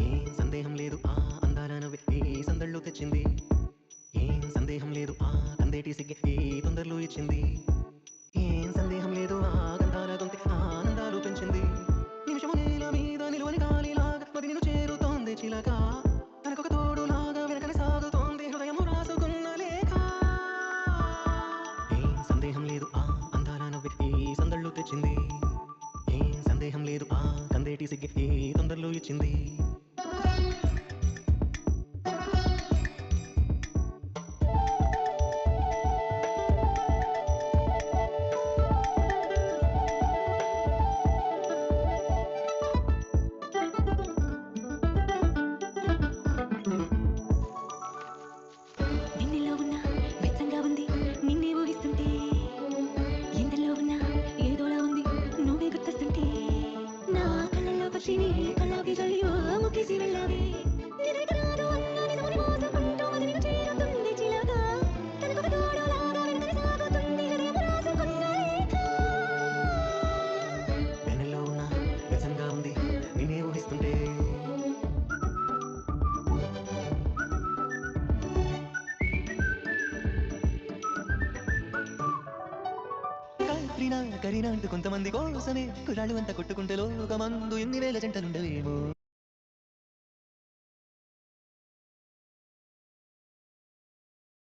ఏం సందేహం లేదు ఆ అందాల నవ్వే ఈ సందళ్ళు తెచ్చింది. ఏం సందేహం లేదు ఆ కందేటి సిగ్గే ఈ తొందరలు ఇచ్చింది. ఏం సందేహం లేదు ఆ గంధాల గొంతె ఆనందాలు పెంచింది. నిమిషము నేల మీద నిలువని గాలిలాగా మది నిన్ను చేరుతోంది చిలక. తనకొక తోడులాగా వెనకనే సాగుతోంది హృదయము రాసుకున్న లేఖ. ఏం సందేహం లేదు ఆ అందాల నవ్వే ఈ సందళ్ళు తెచ్చింది. ఏం సందేహం లేదు ఆ కందేటి సిగ్గే ఈ తొందరలు ఇచ్చింది. నిన్నెలో ఉన్న వెచ్చంగా ఉంది నిన్నే ఊహిస్తుంటే, ఎందల్లో ఉన్న ఏదోలా ఉంది నువ్వే గుర్తొస్తుంటే, నా కళ్ళల్లో పక్షిని కళ్ళకి చల్లియో ముక్కేసి వెళ్ళావే. నిజమిక రాదు అన్న నిజముని మోసకుంటూ అది నిన్ను చేరుతుంది చిలక. తనకొక తోడులాగా వెనుకనే సాగుతుంది హృదయము రాసుకున్న లేఖ. వెన్నెల్లో ఉన్న వ్యసంగా ఉంది నిన్నే ఊహిస్తుంటే. కరీనా అంటూ కొంతమంది కోసమే కుర్రాళ్ళు అంతా కొట్టుకుంటే లోకమందు ఎన్ని వేల జంటలుండవేమో.